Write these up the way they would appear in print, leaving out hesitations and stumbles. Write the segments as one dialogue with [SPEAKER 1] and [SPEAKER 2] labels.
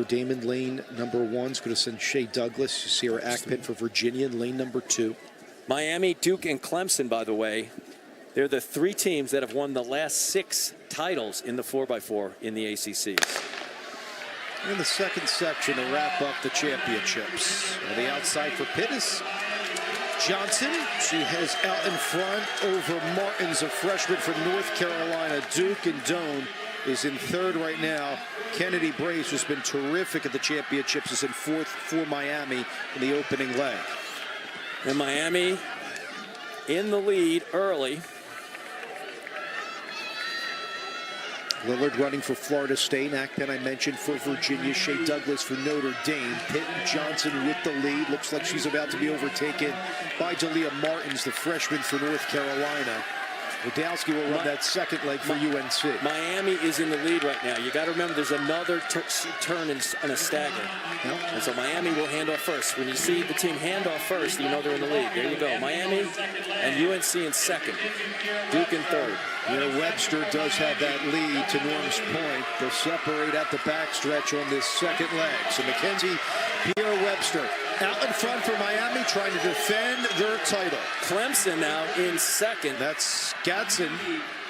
[SPEAKER 1] Damon, lane number 1 is going to send Shea Douglas. Sierra Akpin for Virginia in lane number 2.
[SPEAKER 2] Miami, Duke, and Clemson, by the way, they're the 3 teams that have won the last 6 titles in the 4x4 in the ACC.
[SPEAKER 1] In the second section to wrap up the championships. On the outside for Pittis, Johnson. She has out in front over Martins, a freshman from North Carolina. Duke and Doan is in 3rd right now. Kennedy Brace has been terrific at the championships, is in 4th for Miami in the opening leg.
[SPEAKER 2] And Miami in the lead early.
[SPEAKER 1] Lillard running for Florida State. Akpin, I mentioned, for Virginia. Shea Douglas for Notre Dame. Pitt and Johnson with the lead. Looks like she's about to be overtaken by Dalia Martins, the freshman for North Carolina. Wadowski will run that second leg for UNC.
[SPEAKER 2] Miami is in the lead right now. You got to remember there's another turn and a stagger.
[SPEAKER 1] Yep.
[SPEAKER 2] And so Miami will hand off first. When you see the team hand off first, you know they're in the lead. There you go. Miami and UNC in 2nd. Duke in 3rd.
[SPEAKER 1] You know, Webster does have that lead to Norm's point. They'll separate at the backstretch on this second leg. So Mackenzie Pierre-Webster out in front for Miami, trying to defend their title.
[SPEAKER 2] Clemson now in 2nd.
[SPEAKER 1] That's Gadsden.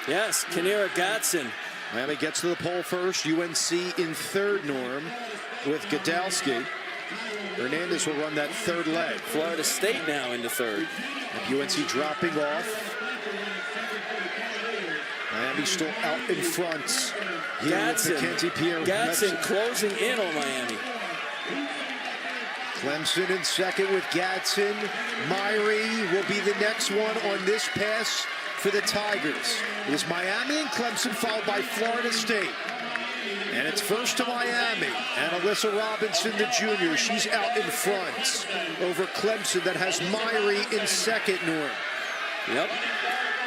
[SPEAKER 2] Yes, Kenira Gadsden.
[SPEAKER 1] Miami gets to the pole first. UNC in 3rd, Norm, with Godowski. Hernandez will run that 3rd leg.
[SPEAKER 2] Florida State now into 3rd.
[SPEAKER 1] And UNC dropping off. Miami still out in front.
[SPEAKER 2] Gadsden closing in on Miami.
[SPEAKER 1] Clemson in 2nd with Gadsden. Myrie will be the next one on this pass for the Tigers. It is Miami and Clemson, followed by Florida State. And it's first to Miami. And Alyssa Robinson, the junior, she's out in front over Clemson, that has Myrie in 2nd, Norm.
[SPEAKER 2] Yep.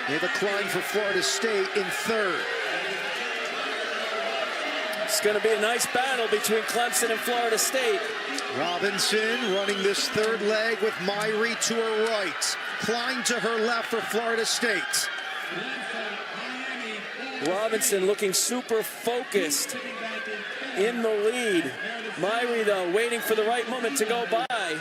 [SPEAKER 1] They have a climb for Florida State in 3rd.
[SPEAKER 2] It's going to be a nice battle between Clemson and Florida State.
[SPEAKER 1] Robinson running this 3rd leg with Myrie to her right. Klein to her left for Florida State.
[SPEAKER 2] Robinson looking super focused in the lead. Myrie, though, waiting for the right moment to go by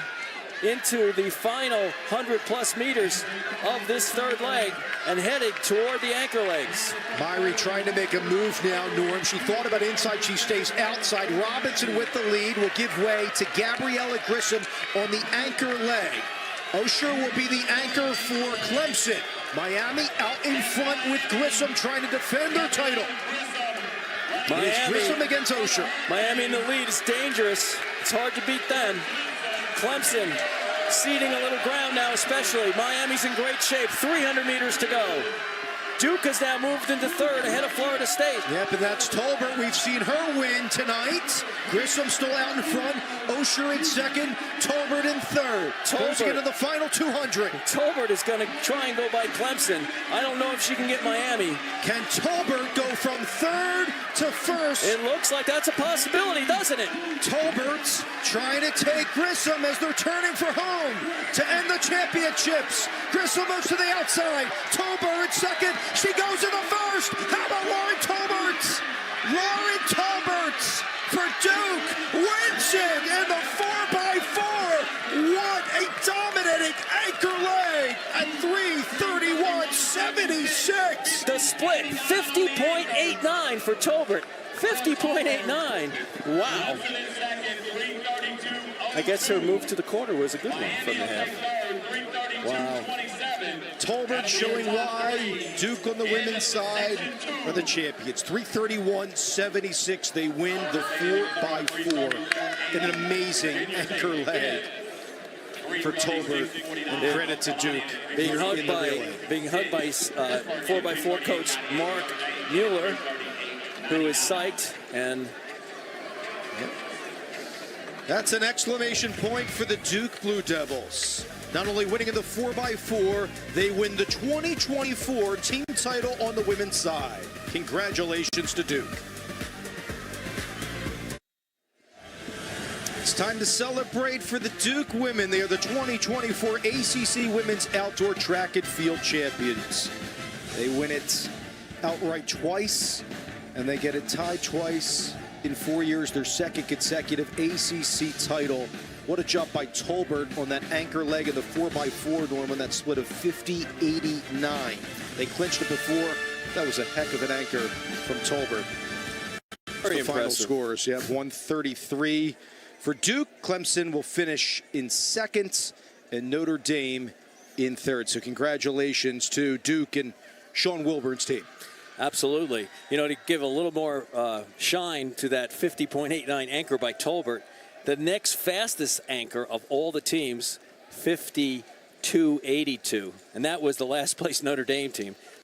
[SPEAKER 2] into the final 100+ meters of this 3rd leg and headed toward the anchor legs.
[SPEAKER 1] Myrie trying to make a move now, Norm. She thought about inside, she stays outside. Robinson with the lead will give way to Gabriella Grissom on the anchor leg. Osher will be the anchor for Clemson. Miami out in front with Grissom trying to defend their title. Miami, it is Grissom against Osher.
[SPEAKER 2] Miami in the lead is dangerous. It's hard to beat them. Clemson ceding a little ground now, especially. Miami's in great shape. 300 meters to go. Duke has now moved into 3rd ahead of Florida State.
[SPEAKER 1] Yep, and that's Tolbert. We've seen her win tonight. Grissom still out in front. Osher in 2nd. Tolbert in 3rd. Tolbert into the final 200.
[SPEAKER 2] Tolbert is going to try and go by Clemson. I don't know if she can get Miami.
[SPEAKER 1] Can Tolbert go from 3rd to 1st?
[SPEAKER 2] It looks like that's a possibility, doesn't it?
[SPEAKER 1] Tolbert's trying to take Grissom as they're turning for home to end the championships. Grissom moves to the outside. Tolbert in 2nd. She goes in the 1st. How about Lauren Tolbert? Lauren Tolbert for Duke wins it in the 4x4. What a dominating anchor leg at 3:31.76.
[SPEAKER 2] The split 50.89 for Tolbert. 50.89. Wow. I guess her move to the quarter was a good one from the half. Wow.
[SPEAKER 1] Tolbert showing why Duke on the women's side are the champions. 3:31.76. They win the 4x4 in an amazing anchor leg for Tolbert, and credit to Duke.
[SPEAKER 2] Being hugged by 4x4 coach Mark Mueller, who is psyched, and
[SPEAKER 1] that's an exclamation point for the Duke Blue Devils. Not only winning in the 4x4, they win the 2024 team title on the women's side. Congratulations to Duke. It's time to celebrate for the Duke women. They are the 2024 ACC Women's Outdoor Track and Field Champions. They win it outright twice, and they get it tied twice in 4 years, their second consecutive ACC title. What a jump by Tolbert on that anchor leg of the 4x4, Norman, that split of 50-89. They clinched it before. That was a heck of an anchor from Tolbert.
[SPEAKER 2] Very
[SPEAKER 1] the final
[SPEAKER 2] impressive.
[SPEAKER 1] scores, you have 133 for Duke. Clemson will finish in second, and Notre Dame in third. So congratulations to Duke and Sean Wilburn's team.
[SPEAKER 2] Absolutely. You know, to give a little more shine to that 50.89 anchor by Tolbert, the next fastest anchor of all the teams, 52.82. And that was the last place Notre Dame team.